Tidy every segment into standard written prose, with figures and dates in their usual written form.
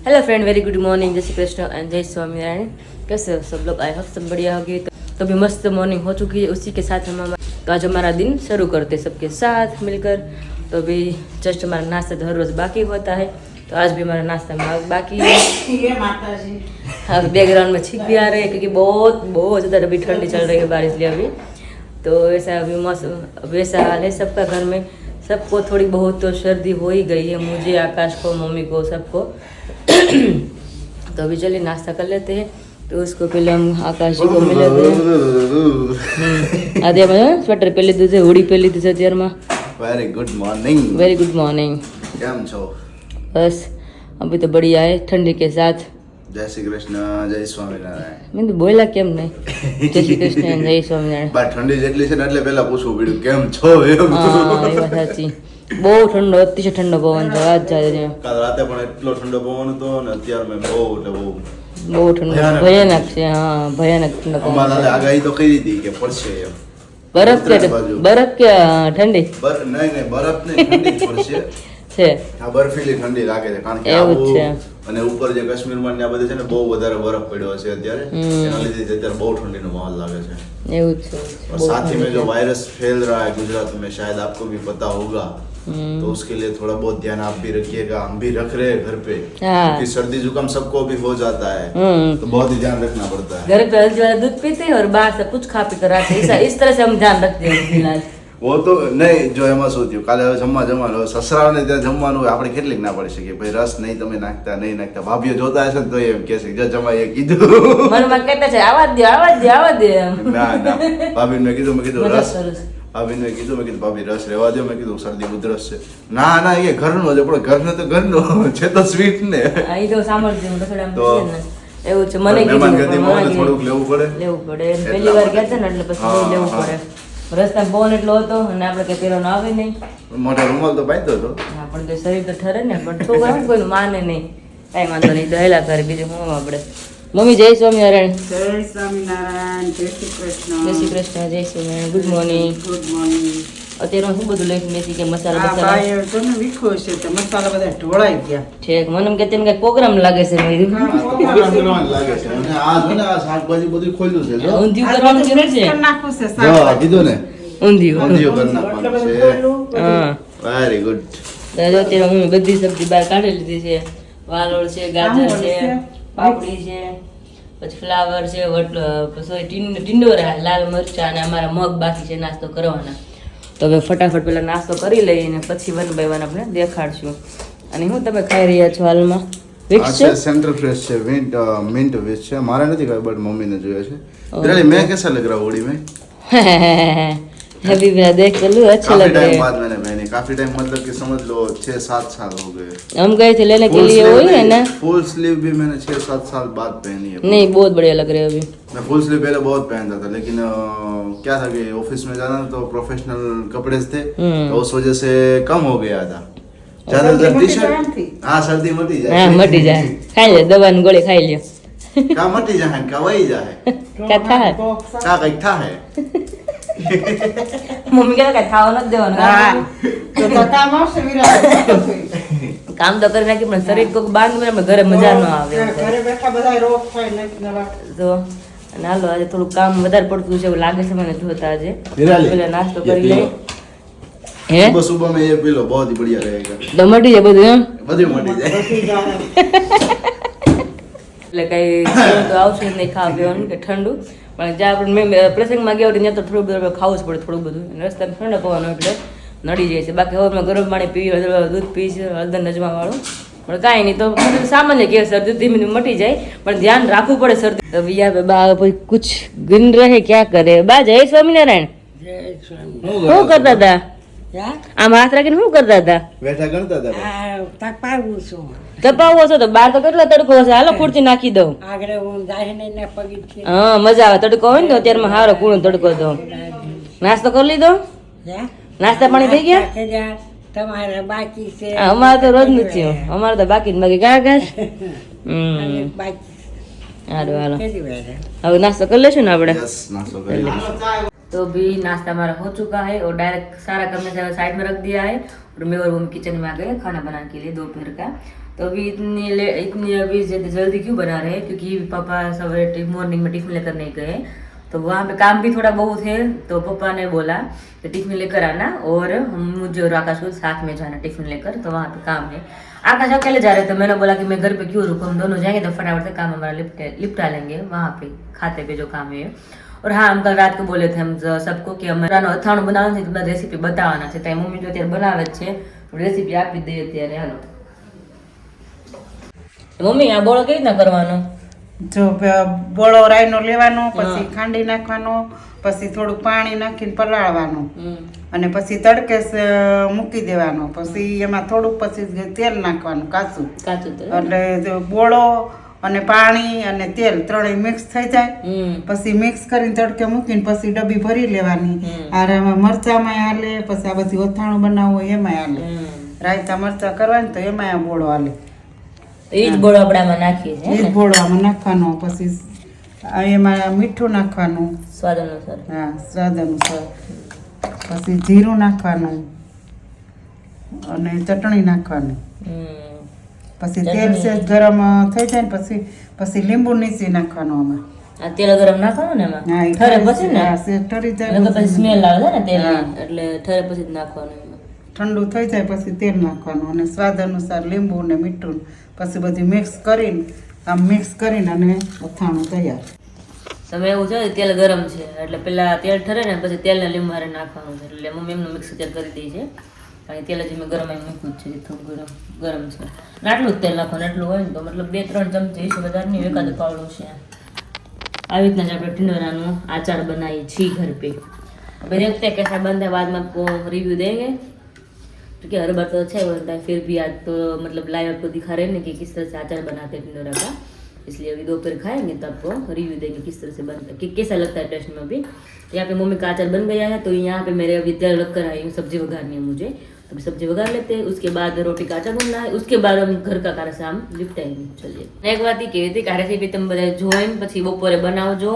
Hello friend, very good morning. जय Shri Krishna and जय स्वामीनारायण। कैसे हो सब लोग? आई होप सब बढ़िया होगी। तो अभी मस्त मॉर्निंग हो चुकी है, उसी के साथ हम तो आज हमारा दिन शुरू करते सबके साथ मिलकर। तो अभी जस्ट हमारा नाश्ता तो हर रोज़ बाकी होता है, तो आज भी हमारा नाश्ता बाकी है। हाँ, बैकग्राउंड में छींक भी आ रहे हैं क्योंकि बहुत बहुत ज़्यादा अभी ठंडी चल रही है, बारिश लिए अभी। तो ऐसा अभी मौसम वैसा हाल है सबका घर में। सबको थोड़ी बहुत तो सर्दी हो ही गई है, मुझे, आकाश को, मम्मी को, सबको। तो अभी चलिए नाश्ता कर लेते हैं। तो उसको पहले हम आकाश जी को मिले आधे में स्वेटर पहले દીધું છે, હોડી પહેલી દીધી છે અત્યારમાં। Very good morning. Very good morning. કેમ છો? बस अभी तो बढ़िया है ठंडी के साथ। जय श्री कृष्ण, जय स्वामीनारायण। मैं तो बोला કેમ નહીં? જય શ્રી કૃષ્ણ જય સ્વામિનારાયણ। બા ઠંડી જેટલી છે ને એટલે પહેલા પૂછવું પડ્યું કેમ છો એમ। હા એ વાત સાચી। બહુ ઠંડો, અતિશય ઠંડો પવન છે આજ જાય। કાલ રાતે પણ એટલો ઠંડો પવન હતો ને અત્યારે મેં બહુ એટલે બહુ ઠંડો, ભયાનક છે। હા ભયાનક ઠંડો પવન। અમારે આગાહી તો કરી હતી કે પડશે એમ। બરફ કે ઠંડી? નહીં બરફ નહીં, ઠંડી જ પડશે છે। આ બરફીલી ઠંડી લાગે છે કારણ કે એવું છે। અને ઉપર જે કાશ્મીરમાં ને આ બધે છે ને બહુ વધારે બરફ પડ્યો છે અત્યારે, એના લીધે અત્યારે બહુ ઠંડીનો માહોલ લાગે છે। એવું છે। और साथ ही में जो वायरस फैल रहा है गुजरात में, शायद आपको भी पता होगा, तो उसके लिए थोड़ा बहुत ध्यान आप भी रखिएगा। हम भी रख रहे हैं घर पे, क्योंकि सर्दी जुकाम सबको भी हो जाता है, तो बहुत ही ध्यान रखना पड़ता है। घर पे हल्दी वाला दूध पीते हैं और बाहर से कुछ खा पी कर आते हैं। इस तरह से हम ध्यान रखते हैं इलाज। वो तो नहीं, जो એમાં શું થયું કાલે હવે જમવાનું સસરાને ત્યાં જમવાનું હોય, આપણે કેટલીક ના પડી શકીએ ભાઈ, રસ નહીં તમે નાખતા નહીં નાખતા, ભાભીઓ જોતા હશે ને તો એમ કહે છે જો જમાઈએ કીધું, મનમાં કહેતા છે આવા દે આવા દે આવા દે। ના ભાભીને મેં કીધું રસ, ભાભીને મેં કીધું ભાભી રસ રહેવા દો, મેં કીધું શરદી ઉધરસ છે। ના એ ઘરનો છે, પણ ઘરનો તો ઘરનો છે તો સ્વીટ ને, આ તો સાંભળજો રસોડામાં એવું છે। મને મહેમાન ગતિમાં થોડુંક લેવું પડે પહેલી વાર ગયા ને એટલે પછી લેવું પડે। રસ્તા પવન એટલો હતો અને આપણે કઈ પહેરવાનો આવે નહીં, મોટા રૂમાલ તો બાંધ્યો હતો, હા પણ કઈ શરીર તો ઠરે ને, પણ છોકરા કોઈનું માને નહીં, કઈ વાંધો નહીં, દહેલા કરે બીજું હું આપણે। મમ્મી જય સ્વામિનારાયણ। જય સ્વામિનારાયણ, જય શ્રી કૃષ્ણ, જય શ્રી કૃષ્ણ, જય Swaminarayan. Good morning. Good morning. અત્યારે શું બધું લઈને બેસી કે મસાલા આ ભાઈ તો ને વીખો છે તો મસાલા બધા ઢોળાઈ ગયા છે। મને એમ કે તેમ કઈ પ્રોગ્રામ લાગે છે મેં કીધું લાગે છે। અને આ જો ને આ શાકભાજી બધું ખોલ્યું છે, જો ઊંધિયું કરવાનું જરૂર છે, કરી નાખું છે જો શાક કીધું ને ઊંધિયું। ઊંધિયું કરી નાખવાનું છે। હા વેરી ગુડ। તો જો અત્યારે હું બધી સબ્જી બહાર કાઢી લીધી છે। વાલોળ છે, ગાજર છે, પાપડી છે, પછી ફ્લાવર છે, ટીંડોરા, લાલ મરચા અને અમારા મગ બાકી છે નાસ્તો કરવાના। તો હવે ફટાફટ પેલા નાસ્તો કરી લઈને પછી વન બાય વન આપણે દેખાડશું। અને હું તમે ખાઈ રહ્યા છો હાલમાં? વિક્સ છે, सेंटर फ्रेश છે, मिंट विच છે। મારે નથી ખાઈ, બટ મમ્મીને જોઈએ છે। दिराली मैं कैसा लग रहा हूँ होली में? अभी मैं देख लूँ, अच्छे लग रहे हैं। बाद मैंने पहने, काफी टाइम मतलब कि समझ लो 6-7 साल हो गए। हम गए थे लेने के लिए, वही है ना? फुल स्लीव भी मैंने 6-7 साल बाद पहनी है। नहीं बहुत बढ़िया लग रहे हैं अभी। मैं फुल स्लीव पहले बहुत पहनता था, लेकिन क्या था कि ऑफिस में जाना तो प्रोफेशनल कपड़े थे, तो उस वजह से कम हो गया था। ज्यादातर टी शर्ट, हाँ सर्दी मटी जाए, हाँ मटी जाए, खाई ले दवा ने गोली खाई लियो। का मटी जाए का वही जाए क्या था है का कहीं था है मम्मी कहता क्या था ना देवा ना તો કામ આવશે વિરાટ काम तो करना कि પણ શરીર को બાંધ में ઘરે મજા ન આવે। ઘરે બેઠા બધા રોગ થાય ને નવા તો અને હાલો આજે થોડું કામ વધારે પડતું છે એવું લાગે છે મને જોતા। આજે विराली, પેલા નાસ્તો ये કરી पी લે लो। હે सुबह सुबह में ये पी लो, बहुत ही बढ़िया रहेगा। તો મટી જાય બધું એમ બધું મટી જાય। બધી જાણે એટલે કઈ તો આવશે જ નહીં ખાવા પીવાનું કે ઠંડુ, પણ જ્યાં આપણે મેં પ્રસંગમાં ગયા હોય ત્યાં તો થોડું બધું ખાવું જ પડે, થોડું બધું રસ્તામાં ઠંડો પવન એટલે નડી જાય છે। બાકી હવે મેં ગરમ પાણી પી, દૂધ પી છે, હળદર નજમા વાળું પણ કાંઈ નહીં, તો મને સામાન્ય કે શરદી ધીમે ધીમે મટી જાય, પણ ધ્યાન રાખવું પડે શરદી. તો ભૈયા पे बा कोई कुछ गिन रहे क्या करे बा. जय स्वामीनारायण. શું કરતા હતા? આમ હાથ રાખીને શું કરતા હતા? બેઠા ગણતા હતા. તપાવો છો તો બહાર તો કેટલો તડકો હશે. હાલો ખુરચી નાખી દઉં. હા મજા આવે, તડકો હોય ને તો અત્યારમાં હારો કૂણો તડકો. તો નાસ્તો કરી લીધો? નાસ્તા પાણી થઈ ગયા? તમારે બાકી છે? અમારે તો રોજ નું થયું, અમારે તો બાકી બાકી ક્યાં ઘાસ. હાલો હાલો હવે નાસ્તો કરી લેશું ને આપણે. यस नाश्ता कर लिया। तो भी नाश्ता हमारा हो चुका है और डायरेक्ट सारा करने से साइड में रख दिया है और मैं और मम्मी किचन में आ गए खाना बनाने के लिए दोपहर का। तो अभी इतनी अभी जल्दी क्यों बना रहे हैं, क्योंकि पापा सवेरे मॉर्निंग में टिफिन लेकर नहीं गए, तो वहाँ पे काम भी थोड़ा बहुत है। तो पापा ने बोला कि टिफिन लेकर आना और मुझे और आकाश को साथ में जाना टिफिन लेकर, तो वहाँ पे काम है। आकाश अकेले जा रहे थे, मैंने बोला कि मैं घर पे क्यों रुकूं, हम दोनों जाएंगे तो फटाफट से काम हमारा लिपटा लेंगे वहाँ पे खाते पे जो काम है। और हाँ, हम कल रात को बोले थे हम सबको कि અમે અથાણું બનાવવાનું છે, તમને રેસીપી બતાવવાના છે, તો મમ્મી જો અત્યારે બનાવે જ છે, રેસીપી આપી દઈએ અત્યારે. હાલો મમ્મી, આ બોળો કેવી રીતના કરવાનો? જો બોળો રાઈનો લેવાનો, પછી ખાંડી નાખવાનો, પછી થોડું પાણી નાખીને પલાળવાનું, અને પછી તડકે મૂકી દેવાનો, પછી એમાં થોડુંક પછી તેલ નાખવાનું કાચું, એટલે બોળો અને પાણી અને તેલ ત્રણેય મિક્સ થઈ જાય. પછી મિક્સ કરીને તડકે મૂકીને પછી ડબ્બી ભરી લેવાની. આ મરચામાં હાલે, પછી આ બધી અથાણું બનાવવું હોય એમાં હાલે, રાયતા મરચા કરવાની તો એમાં આ બોળો હાલે. એ જ બોળો આપણે આમાં નાખીએ છીએ, એ જ બોળો આમાં નાખવાનો. પછી એમાં મીઠું નાખવાનું સ્વાદ અનુસાર. હા, સ્વાદ અનુસાર. પછી જીરું નાખવાનું અને ચટણી નાખવાની. પછી તેલ સેજ ગરમ થઈ જાય ને પછી લીંબુ નીચી નાખવાનું આમાં. આ તેલ ગરમ નાખવાનું ને એમાં? હા, ઠરે પછી ને? હા, સેજ ઠરી જાય પછી સ્મેલ આવે છે ને તેલની, એટલે ઠરે પછી જ નાખવાનું એમાં. ઠંડુ થઈ જાય પછી તેલ નાખવાનું અને સ્વાદ અનુસાર લીંબુ ને મીઠું, પછી બધી મિક્સ કરીને મિક્સ કરીને અને અથાણું તૈયાર. તમે એવું છે તેલ ગરમ છે એટલે પેલા તેલ ઠરે ને પછી તેલને લીંબુ હારે નાખવાનું છે, એટલે મમ્મી એમનું મિક્સ કરી દઈ છે. અને તેલ હજી મેં ગરમ મૂક્યું જ છે, થોડું ગરમ છે. આટલું જ તેલ નાખવાનું, એટલું હોય ને તો મતલબ 2-3 ચમચી છે, વધારે નહીં, એકાદ પાવડો છે. આવી રીતના જ આપણે ટિંડોરાનું આચાર બનાવીએ છીએ घर पे. अभी देखते हैं कैसा बनता है, बाद में आपको रिव्यू देंगे, क्योंकि हर बार तो अच्छा ही बनता है, फिर भी आज तो मतलब लाइव आपको दिखा रहे हैं ना कि किस तरह से अचार बनाते हैं टिंडोरा का, इसलिए अभी दोपहर खाएंगे तो आपको रिव्यू देंगे किस तरह से बनता है, कि कैसा लगता है टेस्ट में. अभी यहाँ पे मम्मी का अचार बन गया है, तो यहाँ पे मेरे अभी तेल रख कर आई हूँ, सब्जी वघारनी है मुझे, तो सब्जी वघार लेते हैं, उसके बाद रोटी का आटा भूनना है, उसके बाद हम घर का कार्य हम निपटाएंगे. चलिए, एक बात એ કહેવી હતી કે આ રેસીપી તમે બધા જોઈને પછી બપોરે બનાવજો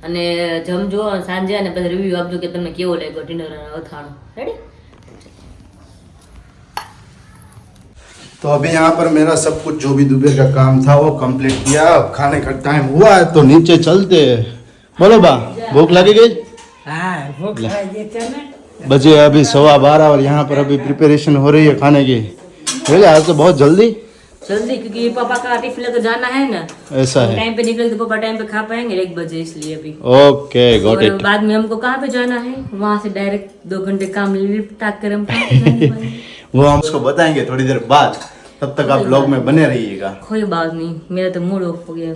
અને જમજો, સાંજે અને પછી રિવ્યુ આપજો કે તમને કેવો લાગ્યો ટિંડોરાનો અથાણું. રેડી? तो अभी यहाँ पर मेरा सब कुछ जो भी दोपहर का काम था वो कंप्लीट किया. अब खाने का टाइम हुआ है तो नीचे चलते हैं. बोलो बा, भूख लगी गई? હા, ભૂખ લાગી છે ને. बजे अभी 12:15 और यहाँ पर अभी प्रिपरेशन हो रही है खाने की. भैया आज तो बहुत जल्दी क्योंकि पापा का टिफिन लेकर जाना है ना, ऐसा है. टाइम पे निकले तो पापा टाइम पे खा पाएंगे 1 बजे, इसलिए अभी. ओके, गॉट और इट. बाद में हमको कहाँ पे जाना है, वहाँ से डायरेक्ट 2 घंटे काम निपटा कर हम कहाँ पे जाने वाले हैं? वो हम उसको बताएंगे थोड़ी देर बाद. तब तक आप ब्लॉग में बने रहिएगा. कोई बात नहीं, मेरा तो मूड ऑफ हो गया.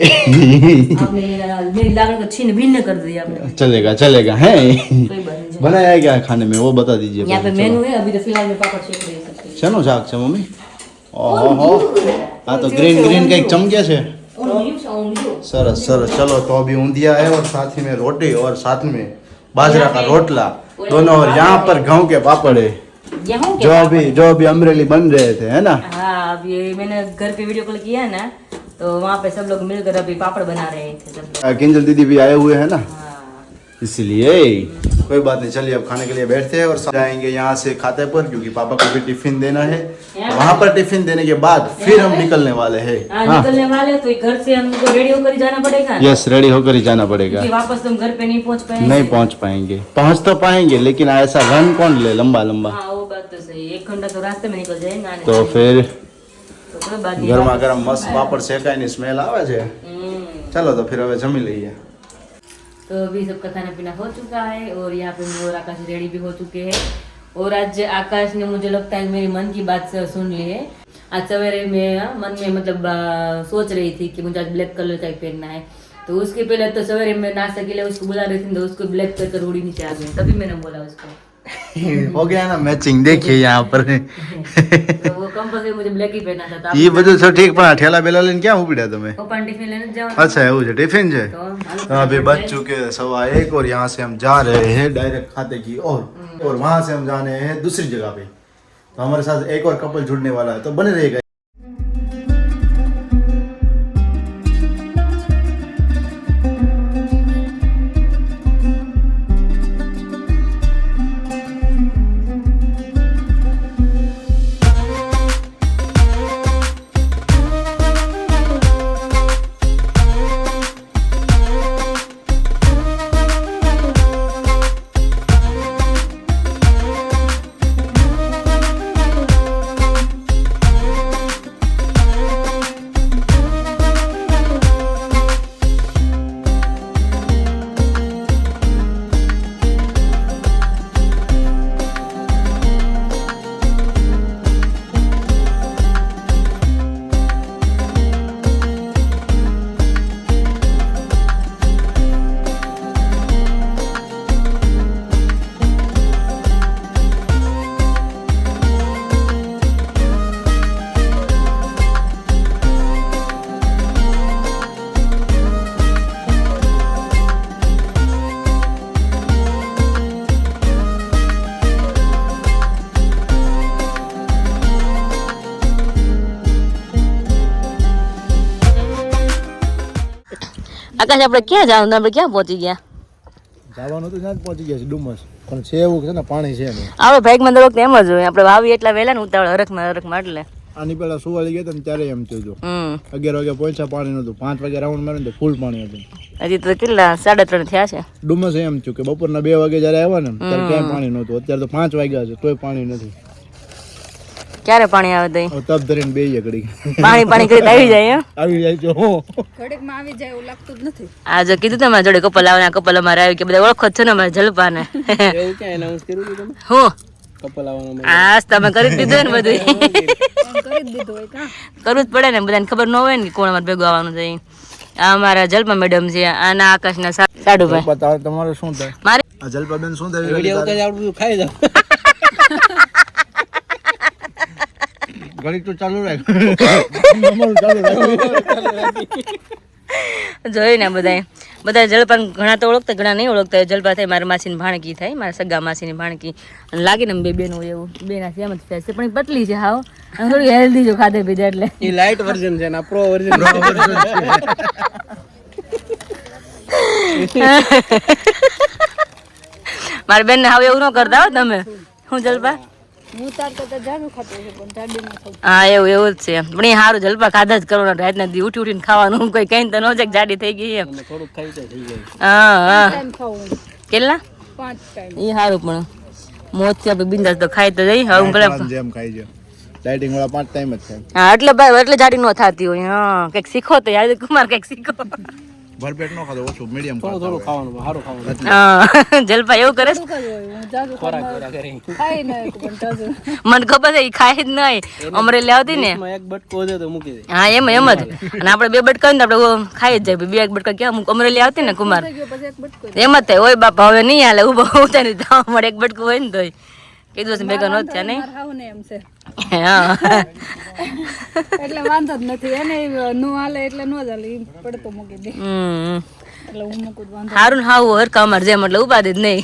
आपने मेरी लागन को छीन भिन्न कर दिया आपने. चलेगा चलेगा है. कोई बात नहीं. बनाया है क्या खाने में वो बता दीजिए. यहाँ पे मेनू है, अभी तो फिलहाल में पापा चेक नहीं सकते. શેનો શાક છે મમ્મી? ઓહો, આ તો ગ્રીન ગ્રીન કંઈક ચમકે છે. सरस सरस. चलो तो अभी ऊंधिया है और साथ ही में रोटी और साथ में बाजरा का रोटला दोनों, और यहाँ पर गाँव के पापड़ है जो अभी अमरेली बन रहे थे, है ना. हाँ, अब ये मैंने घर पे वीडियो कॉल किया ना, तो वहाँ पे सब लोग मिलकर अभी पापड़ बना रहे थे सब लोग. किंजल दीदी भी आए हुए हैं ना, हाँ. इसलिए कोई बात नहीं. चलिए अब खाने के लिए बैठते हैं और जाएंगे यहाँ से खाते पर, क्योंकि पापा को भी टिफिन देना है. वहाँ पर टिफिन देने के बाद फिर हम निकलने वाले हैं. निकलने वाले, तो घर से हमको रेडी होकर ही जाना पड़ेगा. यस, रेडी होकर ही जाना पड़ेगा. क्योंकि वापस तुम घर पे नहीं पहुँच पाएंगे. नहीं पहुँच पाएंगे. पहुँच तो पाएंगे लेकिन ऐसा रन कौन ले लंबा लंबा. हाँ, वो बात तो सही. 1 घंटा तो रास्ते में निकल जाएंगे आने तो से. फिर तो कोई बात नहीं. ગરમા ગરમ મસ્ત પાપડ શેકાઈની સ્મેલ આવે છે. ચલો તો फिर હવે જમી લઈએ. तो अभी सबका खाना पीना हो चुका है और यहाँ पे मैं और आकाश रेडी भी हो चुके हैं. और आज आकाश ने मुझे लगता है मेरी मन की बात सुन ली है. आज सवेरे मैं मन में मतलब सोच रही थी कि मुझे आज ब्लैक कलर का ही पहनना है, तो उसके पहले तो सवेरे मैं नाश्ता के लिए उसको बुला रही थी, तो उसको ब्लैक कर रोड़ी नीचे आ गई, तभी मैंने बोला उसको हो गया ना मैचिंग, देखिए यहाँ पर तो वो कंपल्सरी मुझे ब्लैक ही पहनना था। तो ये બધું सब ठीक પણ ठेला बेला लઈને ક્યાં ઉપડ્યા તમે? पप्पा टिफिन लेने जाओ। अच्छा એવું છે, टिफिन છે। तो तो अभी बज चुके हैं 1:15 और यहाँ से हम जा रहे हैं डायरेक्ट खाते की और वहाँ से हम जाने हैं दूसरी जगह पे। तो हमारे साथ एक और कपल जुड़ने वाला है, तो बने रहेगा। આકાશ આપણે ક્યાં જવાનું? આપણે ક્યાં પહોંચી ગયા? જવાનું તો ત્યાં જ પહોંચી ગયા છે ડુમસ, પણ છે એવું છે ને પાણી છે ને આપણે ભાઈકમાં દર વખતે એમ જ હોય, આપણે વાવી એટલા વહેલા ને ઉતાવળ હરખમાં એટલે આની પેલા સુવાળી ગયા હતા ને ત્યારે એમ થયું હતું 11 વાગે પહોંચ્યા પાણી નતું, 5 વાગે રાઉન્ડ માર્યો તો ફૂલ પાણી હતું। હજી તો કેટલા 3:30 થયા છે। ડુમસ એમ થયું કે બપોરના 2 વાગે જ્યારે આવ્યા ને ત્યારે ક્યાંય પાણી નહોતું, અત્યારે તો 5 વાગ્યા છે તોય પાણી નથી। ક્યારે પાણી આવે તઈ? તપ ધરીને બેહીએ ઘડી, પાણી કરી આવી જાય એમ? આવી જાય છે હો, ઘડીકમાં આવી જાય એવું લાગતું જ નથી। આ જો કીધું તમારા જોડે કપલ આવે, કપલ અમારે આવી કે બધા ઓળખો જ છો ને અમારા જલપાને। એવું ક્યાં એનાઉન્સ કર્યું હતું તમે? હું કપલ આવવાનો આ તમે કરી દીધું ને બધું, કરી જ દીધું હોય કા? કરવું જ પડે ને, બધાને ખબર ન હોય ને કે કોણ અમારે ભેગું આવવાનું છે। આ અમારા જલપા મેડમ છે, આના આકાશના સાડુભાઈ। બતાવો તમારે શું થાય? મારે આ જલપાબેન શું થાય? વિડિયો ઉતારી આવડું ખાઈ જાવ। ઘડી તો ચાલુ રાખ, અમારું ચાલુ રાખ। જોયું ને બધા જલપા ઘણા તો ઓળખતા, ઘણા નહીં ઓળખતા। જલપા થાય મારા માસીની ભાણકી થાય, મારા સગા માસીની ભાણકી, અને લાગે ને બે બેનો એવું, બેના સેમ જ ફેસ છે, પણ ઈ પતલી છે હાવ, અને થોડી હેલ્ધી જો ખાધે પીધે એટલે। એ લાઇટ વર્ઝન છે ને આ પ્રો વર્ઝન મારી બેન ને હવે એવું ન કરતા હો તમે। હું જલપા હું તાર કરતા જાડું ખાતો છે પણ જાડી ન ખાવ। હા એવું જ છે, પણ એ સારું જલપા ખાધા જ કરવાનું, રાતના દી ઉઠીને ખાવાનું, કોઈ કઈ તો ન છે કે જાડી થઈ ગઈ એમ। થોડુંક ખાઈ જાય થઈ જાય। હા ટાઈમ ખાવું કેટલા 5 ટાઈમ। એ સારું, પણ મોજથી આપણે બિંદાસ તો ખાઈ તો જઈ। હવે હું પેલા જેમ ખાઈ છે ડાયટિંગ વાળા 5 ટાઈમ જ ખાય। હા એટલે ભાઈ એટલે જાડી ન થતી હોય। હા કંઈક શીખો તો યાર કુમાર, કંઈક શીખો। ભરપેટ નો ખાતો, ઓછું મીડિયમ થોડું ખાવાનું સારું ખાવાનું હા જલપા એવું કરે છે? હું જાજુ ખોરાક કરી ખાઈ ન પણ જાજુ મને ખબર છે એ ખાય જ નહીં, અમરેલી આવતી ને એક બટકો દે તો મૂકી દે। હા એમ જ, અને આપણે 2 બટકા ને આપણે ખાઈ જ જાય, 2 બટકા ક્યાં અમરેલી આવતી ને કુમાર, પછી એક બટકો એમ જ થાય। ઓય બાપા હવે નહીં હાલે, ઉભા ઉતારી થવા મળે, 1 બટકું હોય ને તોય કીધું છે ભેગા નો થયા નહીં। હાવ ને એમ છે હા એટલે વાંધો જ નથી, એને નો હાલે એટલે નો ચાલે, ઈ પડતો મૂકી દે એટલે હું મૂકું જ વાંધો। હારું ને હાવું હરખા અમારે જેમ એટલે ઉપાધિ જ નહીં,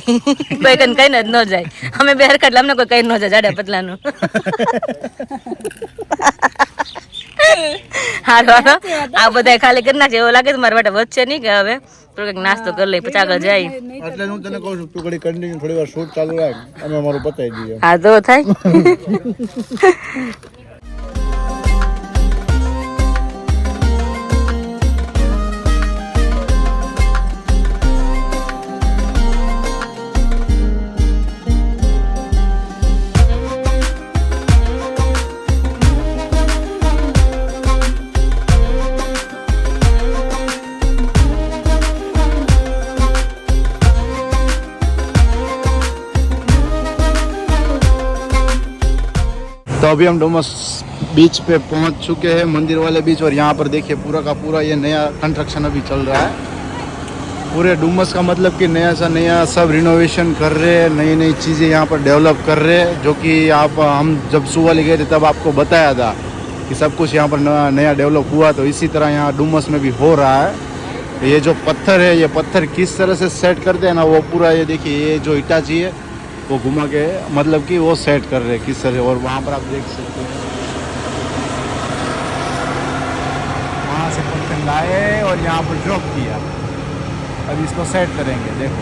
કોઈ કઈ કઈને જ ન જાય, અમે બે હરખા એટલે અમને કોઈ કઈ ન જાય જાડા પતલાનું। હારું આ બધા ખાલી કરી નાખે એવું લાગે તો મારા માટે વધશે નહીં કે હવે થોડોક નાસ્તો કરી લઈ પછી આગળ જાય। એટલે હું તને કહું છું તું ઘડી કન્ટિન્યુ થોડી વાર શૂટ ચાલુ રાખ, અમે અમારું પતાવી દઈએ। હા તો થાય। तो अभी हम डोमस बीच पे पहुंच चुके हैं, मंदिर वाले बीच। और यहाँ पर देखिए पूरा का पूरा ये नया कंस्ट्रक्शन अभी चल रहा है। पूरे डुमस का मतलब कि नया सा नया सब रिनोवेशन कर रहे हैं, नई नई चीज़ें यहाँ पर डेवलप कर रहे हैं। जो कि हम जब सुवाली गए थे तब आपको बताया था कि सब कुछ यहाँ पर नया डेवलप हुआ। तो इसी तरह यहाँ डुमस में भी हो रहा है। ये जो पत्थर है, ये पत्थर किस तरह से सेट करते हैं ना, वो पूरा ये देखिए, ये जो इटाची है वो घुमा के मतलब कि वो सेट कर रहे हैं किस तरह। और वहाँ पर आप देख सकते हैं, वहाँ से पत्थर लाए और यहाँ पर ड्रॉप किया। अब इसको सेट करेंगे, देखो।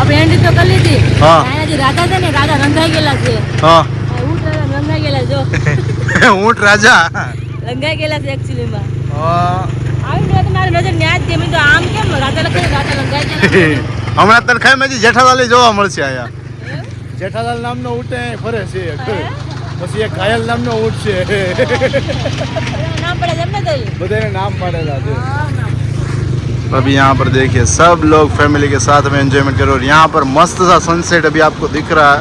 આપણે એન્ટ્રી તો કરી લીધી. હા. અહીંયા જે રાજા છે ને, રાજા રંગાઈ ગયેલા છે. हाँ આ ઊંટ રાજા રંગાઈ ગયેલા જો. ऊँट राजा। રંગાઈ ગયેલા છે એકચ્યુઅલીમાં. हाँ। આવી તો મારી નજર ન્યા જ ગઈ. મેં તો આમ કેમ રાજા લખે રાજા રંગાઈ ગયેલા. હમણાં તનખાઈમાં જેઠાલાલ જોવા મળશે અહીંયા। જેઠાલાલ નામનો ઊંટ અહીં ફરે છે। પછી એક ઘાયલ નામનો ઊંટ છે। નામ પડે છે એમ ને તો ઈ? બધાને નામ પાડેલા છે। હા, નામ. अभी यहाँ पर देखिए सब लोग फैमिली के साथ में एंजॉयमेंट करो। और यहाँ पर मस्त सा सनसेट अभी आपको दिख रहा है।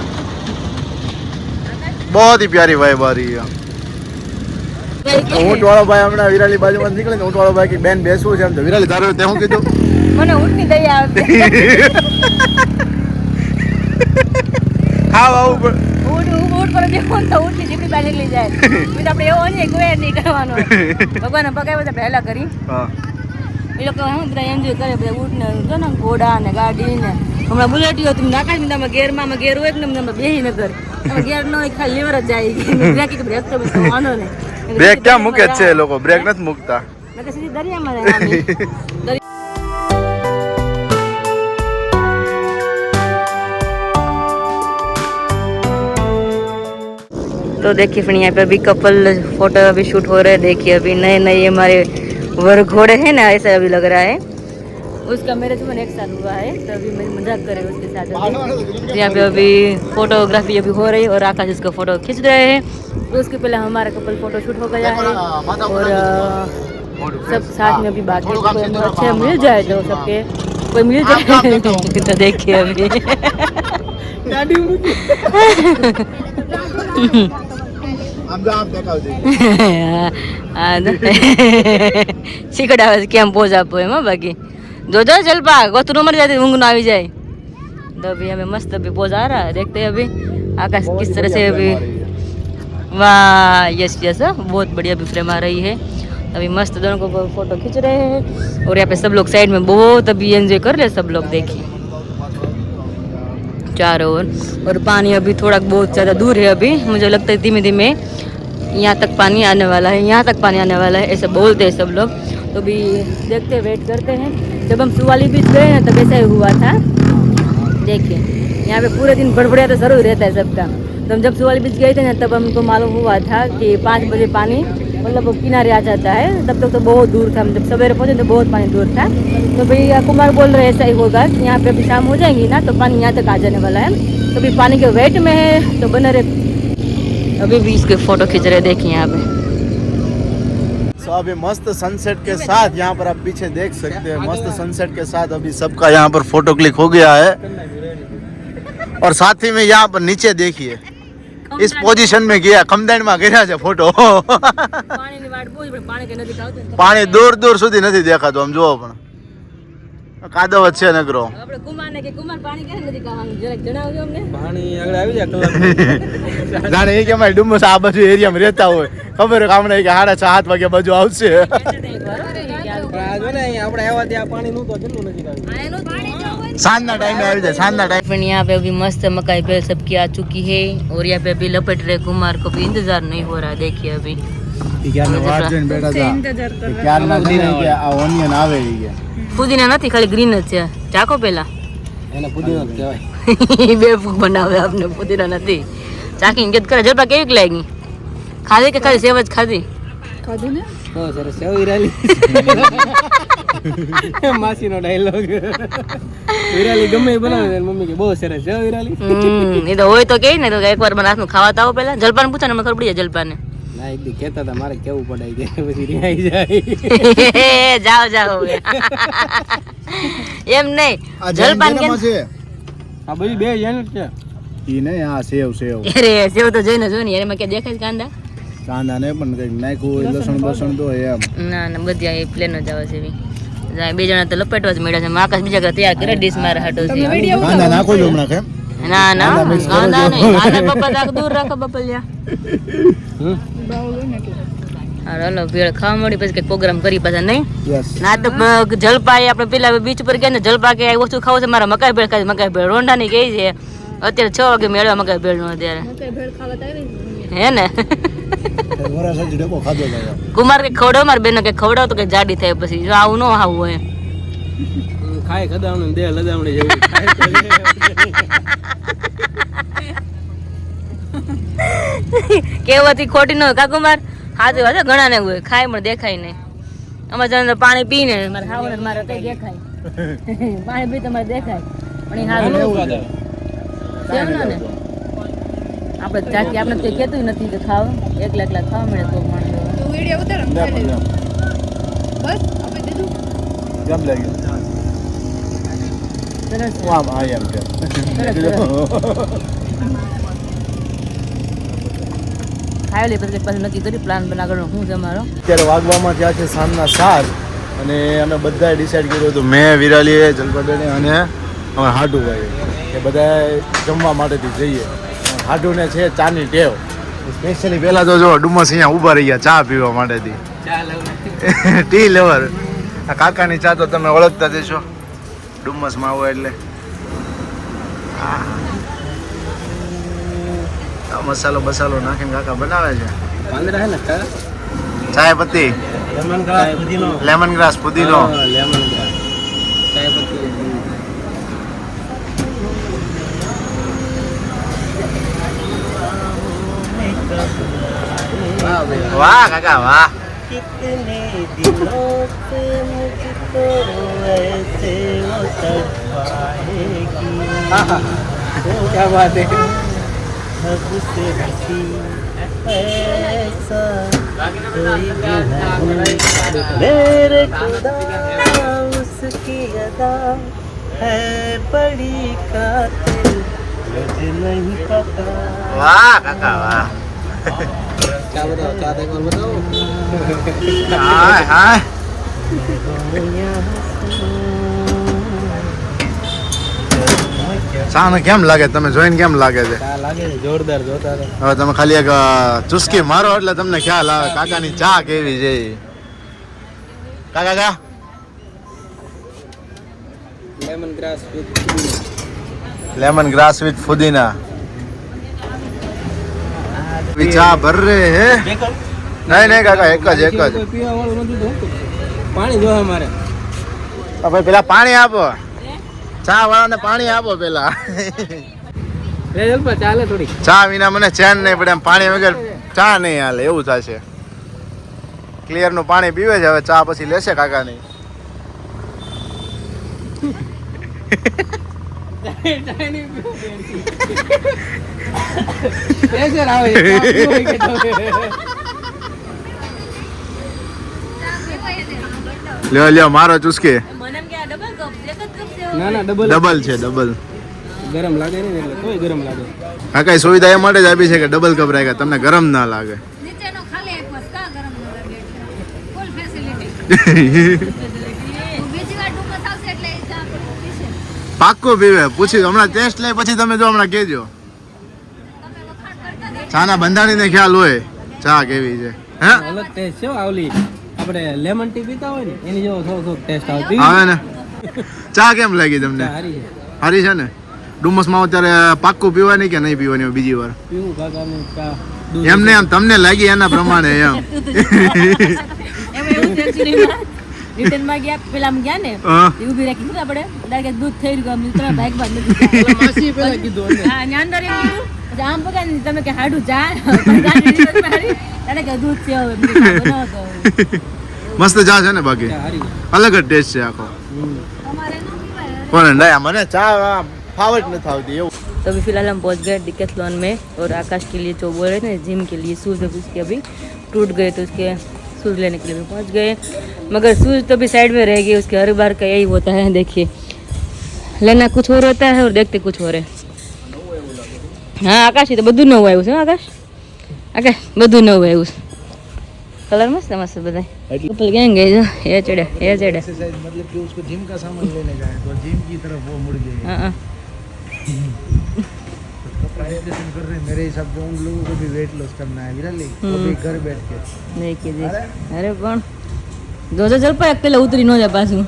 बहुत ही प्यारी वाइब आ रही है। ऊँट वाला भाई हमारा विराली बाजू में निकले, ऊँट वाला भाई की बेन बेसવું છે, એમ તો વિરાલી તારે તે હું કીધું? મને ઊંટની દયા આવતી. હા બાબુ ઊંટ પર જે ફોન તો ઊંટની જીપડી બહાર નીકળી જાય. બીજું આપણે એવો નહીં કોઈ નહીં કરવાનો. ભગવાનને પગાવ્યો તો પહેલા કરી. હા એ લોકો હું બધા એન્જોય કરે, બધા ઊંટને જો ને ઘોડા ને ગાડી ને હમણાં બુલેટીઓ તમે નાખા જ તમે ગેરમાં ગેર હોય ને તમે બેહી ન કરે. તમે ગેર ન હોય ખાલી લીવર જ જાય. બ્રેક કે બ્રેક તો વાંધો નહીં. બ્રેક ક્યાં મૂકે છે એ લોકો? બ્રેક નથી મૂકતા। મેં તો સીધી દરિયામાં જાય. तो देखिए फिर यहाँ पे अभी कपल फोटो अभी शूट हो रहे हैं। देखिए अभी नए नए हमारे वर घोड़े हैं ना, ऐसा अभी लग रहा है। उसका मैरिज में 1 साल हुआ है, तो अभी मैं मजाक कर रही हूँ उसके साथ। तो यहाँ पे अभी फोटोग्राफी अभी हो रही है और आकाश इसका फोटो खींच रहे हैं। तो उसके पहले हमारा कपल फोटो शूट हो गया है और सब साथ में अभी बाकी कोई अच्छे मिल जाए तो सबके कोई मिल जाए तो देखिए अभी શીખડાવે કેમ પોઝ આપો એમાં બાકી જોજો ચલપા ગોતું મરી जाती ઊંઘ ना આવી જાય। तो अभी हमें मस्त अभी पोज आ रहा है, देखते हैं अभी आकाश किस तरह से अभी। वाह यस यस, बहुत बढ़िया अभी फ्रेम आ रही है। अभी मस्त दोनों को फोटो खींच रहे हैं और यहाँ पे सब लोग साइड में बहुत अभी एंजॉय कर रहे हैं सब लोग। देखिए चारों ओर, और पानी अभी थोड़ा बहुत ज़्यादा दूर है। अभी मुझे लगता है धीमे धीमे यहाँ तक पानी आने वाला है, यहाँ तक पानी आने वाला है ऐसा बोलते हैं सब लोग। तो अभी देखते हैं, वेट करते हैं। जब हम सुवाली बीच गए ना तब ऐसा ही हुआ था। देखिए यहाँ पे पूरे दिन बड़बड़िया तो जरूर रहता है सबका। तो हम जब सुवाली बीच गए थे ना तब हमको मालूम हुआ था कि 5 बजे पानी मतलब किनारे आ जाता है। तब तक तो बहुत दूर था, हम जब सवेरे पहुँचे तो बहुत पानी दूर था। तो भैया कुमार बोल रहे ऐसा ही होगा कि यहाँ पे अभी शाम हो जाएंगी ना तो पानी यहाँ तक आ जाने वाला है। तो अभी पानी के वेट में है तो बना रहे। अभी भी इसके फोटो खींच रहे, देखिए यहाँ पे। तो अभी मस्त सनसेट के साथ यहाँ पर आप पीछे देख सकते हैं, मस्त सनसेट के साथ अभी सबका यहाँ पर फोटो क्लिक हो गया है। और साथ ही में यहाँ पर नीचे देखिए इस पोजीशन में गया खमदान में गिरा છે फोटो। પાણી દૂર દૂર સુધી નથી દેખાતું, આમ જોવો પણ કાદવ જ છે નગરો। આપણે કુમારને કે કુમાર પાણી કેમ નથી ખાવાનું જરાક જણાવજો અમને। પાણી આગળ આવી જાય કલાક જાણે એ કે અમારી ડુમસ આ બાજુ એરિયામાં રહેતા હોય, ખબર હોય કે હમણાં કે 6:30-7 વાગે બાજુ આવશે। આ જો ને અહીંયા આપણે આવ્યા ત્યાં પાણી નહોતું, કેટલું નજીક આવ્યું। સાંજના ટાઈમે આવી જાય, સાંજના ટાઈમ। फ्रेंड यहाँ पे अभी मस्त मकाई बेल सबकी आ चुकी है और यहाँ पे अभी लपेट रहे कुमार को भी इंतजार नहीं हो रहा है। देखिए अभी વાટ જોઈને બેઠા હતા ક્યારના છે ને કે આ ઓનિયન આવે ઈ કે ફુદીના નથી, ખાલી ગ્રીન જ છે। ચાખો પેલા એને પુદીનો જ કહેવાય। બેવકૂફ બનાવે આપને, પુદીના નથી। ચાખીને ગેત કરે જલપા કેવી લાગી? ખાધી કે ખાલી સેવ જ ખાધી? ખાધું ને બહુ સરસ સેવ વિરાલી માસીનો ડાયલોગ વિરાલી ગમે એ બનાવે છે મમ્મી કે બહુ સરસ સેવ વિરાલી એ તો હોય તો કે ને તો એકવાર મને હાથનું ખાવા તો આવો પેલા જલપાન પૂછો ને મને ખબર પડી જાય જલપાને ના એક દી કહેતા હતા મારે કેવું પડાય કે પછી રિહાઈ જાય જાઓ જાઓ એમ નહીં જલપાન કે આ બધી બે જેને છે ઈ ને આ સેવ અરે સેવ તો જોઈને જો ને એમાં કે દેખાય છે કાંદા કાંદા ને પણ કઈક નાખ્યું હોય લસણ બસણ તો એમ ના ના બધી એ પ્લેન જ આવે છે એવી બે જણા તો લપેટવા જ મળ્યા છે આકાશ બીજા ઘરે તૈયાર કરે ડીશ મારે હાટો છે કાંદા નાખો છો હમણાં કેમ ના ના કાંદા નહીં કાંદા પપ્પા રાખ દૂર રાખો બપલિયા હાલો ભેળ ખાવા મળી પછી કઈ પ્રોગ્રામ કરી પાછા નહીં યસ ના તો જલપા એ આપણે પેલા બીચ પર ગયા ને જલપા કે વસ્તુ ખાવ છે મારા મકાઈ ભેળ ખાધી મકાઈ ભેળ રોંઢાની ગઈ છે અત્યારે 6 વાગે મેળવા મકાઈ ભેળ નું અત્યારે હે ને કુમાર કે ખવડાવ માર બેન કે ખવડાવ તો કે જાડી થાય પછી જો આવું ન આવું હોય ખાય ખદાવણ દે લદાવણી જેવું કેવાથી ખોટી ન હોય કા કુમાર હાજુ હાજુ ઘણા ને હોય ખાય પણ દેખાય નહીં અમારે જણ પાણી પીને મારે ખાવું ને મારે કઈ દેખાય પાણી પી તમારે દેખાય પણ એ હાજુ કેમ ને આપણે ચાચી આપણે કઈ કહેતું નથી કે ખાવ એકલા એકલા ખાવા મળે તો માણસ તું વિડિયો ઉતાર બસ આપણે દીધું કેમ લાગ્યું સરસ વાહ આ એમ કે ખાઈ લે પછી પાછું નક્કી કરી પ્લાન બનાવવાનો શું છે અમારો અત્યારે વાગવામાં થયા છે સાંજના 7 અને અમે બધાએ ડિસાઈડ કર્યું હતું મેં વિરાલીએ જલપાબેને અને અમે હાડુભાઈ કે બધા જમવા માટેથી જઈએ હાડુને છે ચાની ટેવ સ્પેશિયલી પહેલા તો જો ડુમસ અહીંયા ઊભા રહી ગયા ચા પીવા માટેથી ટી લવર આ કાકાની ચા તો તમે ઓળખતા જશો ડુમસમાં આવો એટલે મસાલો બસાલો નાખીને કાકા બનાવે છે પાંદડા હે ને ચાય પત્તી લેમન ગ્રાસ પુદીનો લેમન ગ્રાસ ચાય પત્તી વાહ કાકા વાહ कितने दिनों से मुझको ऐसे वो तड़पाएगी क्या बात है अब से हंसी ऐसा कोई भी नहीं मेरे खुदा उसकी अदा है बड़ी कातिल मुझे नहीं पता વાહ કાકા વાહ क्या बताओ क्या देखो बताओ હાય હાય સાને કેમ લાગે તમે જોઈને કેમ લાગે છે क्या लागे जोरदार जोरदार હવે તમે ખાલી એક ચુસ્કી મારો એટલે તમને ખ્યાલ આવે કાકાની ચા કેવી છે કાકા કા lemon grass lemon grass with पुदीना ચા ભર રે હે નહીં નહીં કાકા એક જ પીવા વાળું નથી તો પાણી જોવે મારે હવે પેલા પાણી આપો ચા વાળાને પાણી આપો પેલા લે જલ્પા ચાલે થોડી ચા વિના મને ચેન નહીં પડે એમ પાણી વગર ચા નહીં હાલે એવું થશે ક્લિયર નું પાણી પીવે છે હવે ચા પછી લેશે કાકાની પ્રેશર આવે લ્યો લ્યો મારો ચુસ્કી મને એમ કે આ ડબલ કપ એક જ કપ છે ના ના ડબલ ડબલ છે ડબલ ગરમ લાગે ને એટલે તોય ગરમ લાગે કાકા સુવિધા એ માટે જ આપી છે કે ડબલ કપ રાખ્યા તમને ગરમ ના લાગે નીચેનો ખાલી એક વસ્તુ કા ગરમ ન લાગે ફૂલ ફેસિલિટી બીજી વાર ડુમસ આવશે એટલે એ ચા પીશે પાક્કો પીવે પૂછી હમણાં ટેસ્ટ લઈ પછી તમે જો હમણાં કહેજો ચાના બંધાણીને ખ્યાલ હોય ચા કેવી છે હે અલગ ટેસ્ટ છે આવલી આપણે લેમન ટી પીતા હોય ને એની જેવો થોડો ટેસ્ટ આવતી આવે ને ચા કેમ લાગી તમને સારી છે સારી છે ને ડુમસમાં અત્યારે પાક્કું પીવાની કે નહીં પીવાની હોય બીજી વાર પીવું કાકાની ચા એમને એમ તમને લાગી એના પ્રમાણે એમ એમાં એવું સેન્ચુરીમાં રિટર્નમાં ગયા પેલા ગયા ને હા. એ ઊભી રાખી દીધું આપણે ડાયરેક્ટ દૂધ થઈ ગયું મિત્ર બાઈક બાદ નથી માસી પેલા કીધું હા ને અંદર એમ કીધું પછી આમ પકડ તમે કે હાડું ચા તારે કે દૂધ છે હવે બનાવો તો મસ્ત ચા છે ને બાકી અલગ જ ટેસ્ટ છે આખો પણ ના મને ચા ફાવ જ નથી આવતી એવું तो अभी फिलहाल हम पहुंच गए डिकैथलॉन में और आकाश के लिए जो बोल रहे थे जिम के लिए शूज़ उसके अभी टूट गए तो उसके शूज़ लेने के लिए भी पहुंच गए मगर शूज़ तो अभी साइड में रह गए उसके हर बार का यही होता है देखिए लेना कुछ और होता है और देखते कुछ और है हाँ आकाश तो બધું નવું આવ્યું છે આકાશ આકાશ બધું નવું આવ્યું છે कलर मस्त मस्त बताए कपल गैंग गए जो ये चढ़े एक्सरसाइज मतलब कि उसको जिम का सामान लेने जाए तो जिम की तरफ वो मुड़ गए हाँ कपड़ा डिस्कशन कर रहे हैं मेरे हिसाब से उन लोगों को भी वेट लॉस करना है विराली वो भी घर बैठ के देखिए देख अरे पण जो चल पाए अकेले उतरी न जाए पासू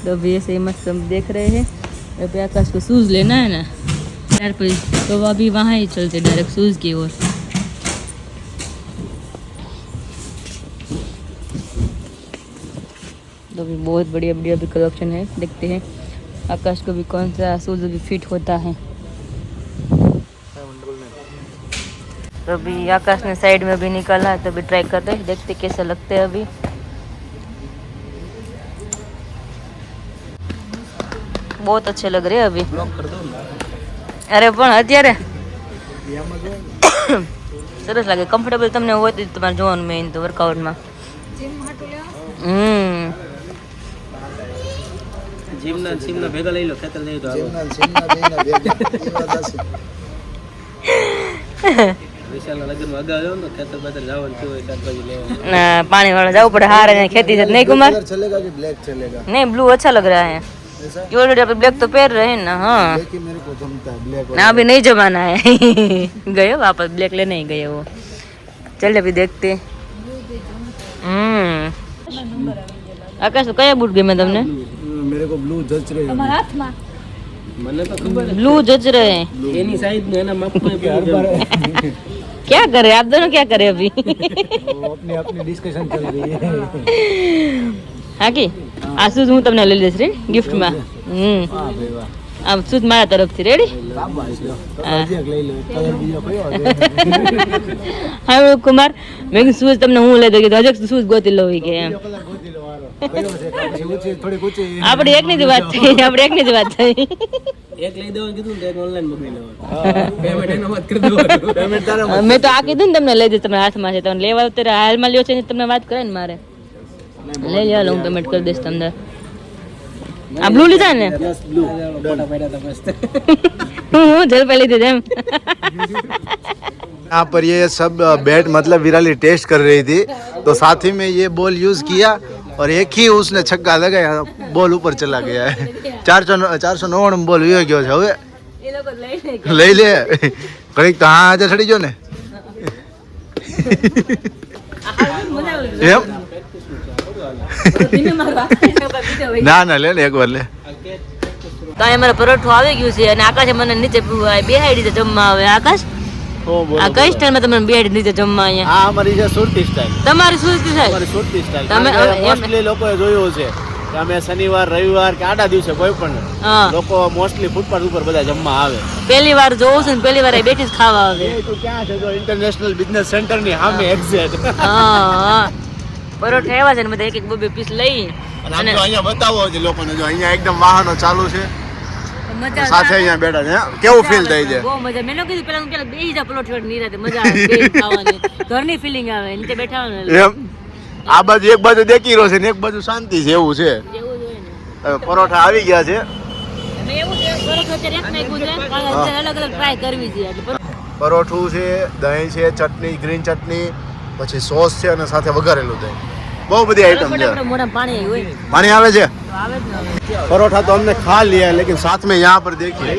तो भी ऐसे ही मस्त हम देख रहे हैं अभी आकाश को शूज़ लेना है ना यार फिर तो अभी वहाँ ही चलते डायरेक्ट शूज़ की ओर तो भी बहुत बढ़िया बढ़िया भी कलेक्शन है देखते हैं आकाश को भी कौन सा शूज़ अभी फिट होता है तो अभी आकाश ने साइड में भी निकाला तो अभी ट्राई करते हैं देखते कैसे लगते हैं अभी बहुत अच्छे लग रहे हैं अभी अरे પણ અત્યારે સરસ લાગે કમ્ફર્ટેબલ તમને હોય તો તમારે જોવાનું મેઇન તો વર્કઆઉટમાં જીમના ભેગા લઈ લો ખેતર લઈ તો વિશાલના લગ્નમાં અગાઉ જાવ ને ખેતર બેતર જવાનું થયું હોય શાકભાજી લેવા ના પાણી વાળા જવું પડે हार है खेती से नहीं कुमार चलेगा कि ब्लैक चलेगा नहीं ब्लू अच्छा लग रहा है ऑलरेडी आप ब्लैक तो पहन रहे हैं ना हाँ लेकिन मेरे को जमता है ब्लैक ना अभी नहीं जमाना है गए वापस ब्लैक लेने ही गए वो चल अभी देखते आकाश तो कया बूट गए તમને मेरे को ब्लू जच रहे हैं તમારા હાથમાં મને તો ખબર ब्लू जच रहे हैं એની સાઈઝ ને એના માપમાં क्या करे आप दोनों क्या करे अभी अपनी अपनी डिस्कशन चल रही है हाँ की આ શૂઝ હું તમને લઈ લઈશ રે ગિફ્ટ માં આમ શૂઝ મારા તરફથી રેડી હા કુમાર મેં શૂઝ તમને હું લઈ દઉં હજુ શૂઝ ગોતી લઉં કે એમ આપણે એકની જ વાત થઈ એક લઈ દેવાનું કીધું ને એક ઓનલાઈન મગાવી લેવાનું પેમેન્ટ એનો વાત કરી દેવાનું પેમેન્ટ તારા મેં તો આ કીધું ને તમને લઈ દઈશ તમારા હાથમાં છે તમે લેવા અત્યારે હાલમાં લ્યો છે ને તમને વાત કરે ને મારે લઈ લ્યો હું પેમેન્ટ કરી દઈશ તમને આ બ્લુ લીધા ને યસ બ્લુ ફોટા પાડ્યા હતા મસ્ત હું જલ પે લીધી એમ यहाँ पर ये सब बैट मतलब विराली टेस्ट कर रही थी तो साथ ही में ये बॉल यूज किया और एक ही उसने छक्का लगाया बॉल ऊपर चला गया है 499 बॉल हुई गयो છે હવે એ લોકો લઈ લે ઘડીક તો હા આજે ચડી ગયો ને એમ ના ના લે ને એક વાર લે તો અમારે પરોઠું આવી ગયું છે અને આકાશે મને નીચે બેહાડી દીધો જમવા આવે આકાશ આ કઈ સ્ટાઈલમાં તમે બેહાડી નીચે જમવા અહીંયા આ અમારી છે સુરતી સ્ટાઈલ તમારી શું થાય અમારી સુરતી સ્ટાઈલ તમે મોસ્ટલી લોકોએ જોયું છે કે અમે શનિવાર રવિવાર કે આડા દિવસે કોઈ પણ હા લોકો મોસ્ટલી ફૂટપાથ ઉપર બધા જમવા આવે પહેલી વાર જોઉં છું ને પહેલી વાર બેઠી જ ખાવા આવે એ તો ક્યાં છે જો ઇન્ટરનેશનલ બિઝનેસ સેન્ટર ની સામે એક્ઝેક્ટ હા પરોઠા એવા છે ને બધા એક એક બે પીસ લઈ અને આમ તો અહીંયા બતાવો છે લોકોને જો અહીંયા એકદમ વાહનો ચાલુ છે મજા સાથે અહીંયા બેઠા છે કેવું ફીલ થાય છે બહુ મજા મેં કીધું પેલા હું પેલા બેહી જા પરોઠા નિરાતે મજા આવે બેહી ખાવાની ઘરની ફીલિંગ આવે નીચે બેઠા હોય ને એમ આ બાજુ એક બાજુ દેખીરો છે ને એક બાજુ શાંતિ છે એવું છે એવું જ હોય ને હવે પરોઠા આવી ગયા છે મેં એવું છે પરોઠા અત્યારે એક નાખ્યું છે કારણ કે અલગ અલગ ટ્રાય કરવી છે એટલે પરોઠું છે દહીં છે ચટણી ગ્રીન ચટણી પછી સોસ છે અને સાથે વઘારેલું દહીં બહુ બધી આઈટમ છે મોઢા પાણી હોય પાણી આવે છે તો આવે જ ને परोठा तो हमने खा लिया है लेकिन साथ में यहाँ पर देखिए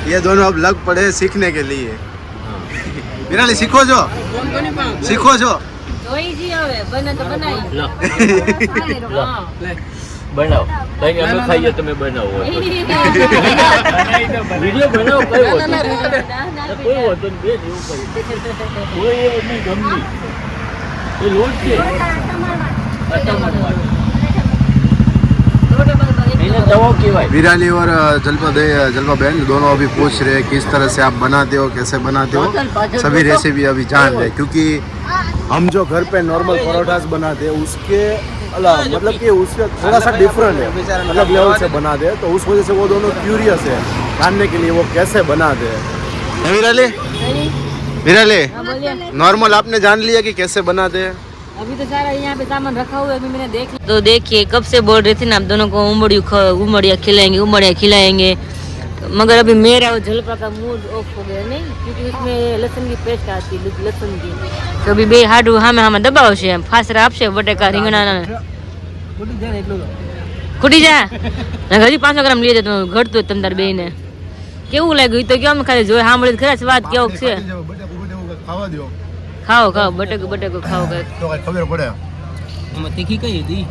ये दोनों अब लग पड़े सीखने के लिए विराली सीखो जो જોઈ જી હવે બને તો બનાવી બનાવો કઈ અમે ખાઈએ તમે બનાવો વિડિયો બનાવો કઈ કોઈ હોતો બે જેવું કરી કોઈ એવું નહીં ગમની એ લોટ છે એને દવા કહેવાય. विराली और जलपा बहन दोनों अभी पूछ रहे हैं किस तरह से आप बनाते हो, कैसे बनाते हो, सभी रेसिपी अभी जान रहे हैं। क्योंकि हम जो घर पे नॉर्मल परोठास बनाते हैं उसके अलग मतलब कि उससे थोड़ा सा डिफरेंट है, अलग लेवल से बनाते हैं, तो उस वजह से वो दोनों क्यूरियस है जानने के लिए वो कैसे बनाते हैं। विराली विराली नॉर्मल आपने जान लिया कि कैसे बनाते हैं? अभी तो सारा यहाँ पे सामान रखा हुआ है, अभी मैंने देख लिया। तो देखिए कब से बोल रही थी ना आप दोनों को उमड़िया खिलाएंगे, मगर अभी मेरा वो जलपा का मूड ऑफ हो गया नहीं, क्योंकि उसमें लहसुन की पेस्ट आती है, लहसुन की। तो अभी बे हाडू हमें दबावशे फासरा आपशे बटेका રીંગણાના ખૂટી જા હજી 500 ગ્રામ લઈ જતો ઘટતું હોય તમતાર બેયને કેવું લાગ્યું ઈ તો કેમ ખાલી જોઈ સાંભળી ખરા સ્વાદ કેવો છે ખાવા દો ખાઓ બટેકો ખાઓ કઈ તો કઈ ખબર પડે આમાં તીખી કઈ હતી?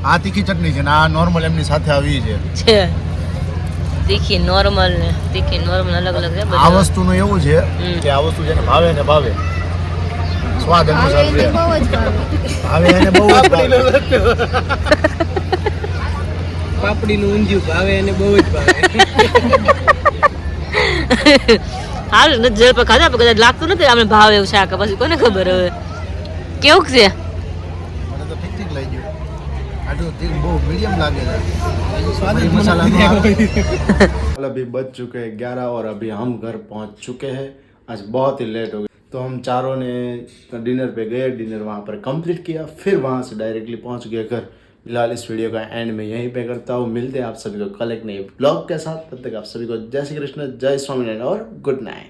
આ તીખી ચટણી છે ને આ નોર્મલ એમની સાથે આવી છે તીખી નોર્મલ ને તીખી નોર્મલ અલગ અલગ છે આ વસ્તુનું એવું છે કે આ વસ્તુ જેને ભાવે ને ભાવે સ્વાદ અનુસાર છે ભાવે એને બહુ જ ભાવે પાપડીનું ઊંધિયું ભાવે એને બહુ જ ભાવે. હાલ જલપા ખાધા પણ કદાચ લાગતું નથી આપણે ભાવે એવું શાક પછી કોને ખબર હવે કેવું છે મને તો ઠીક ઠીક લાગ્યું આટલું તીખ બહુ મીડિયમ લાગે છે स्वाद मसाला अभी बज चुके हैं 11 और अभी हम घर पहुंच चुके हैं। आज बहुत ही लेट हो गया तो हम चारों ने डिनर पे गए, डिनर वहाँ पर कंप्लीट किया, फिर वहाँ से डायरेक्टली पहुंच गए घर। फिलहाल इस वीडियो का एंड में यहीं पे करता हूँ, मिलते हैं आप सभी को कल एक नए ब्लॉग के साथ। तब तक आप सभी को जय श्री कृष्ण, जय स्वामीनारायण और गुड नाइट।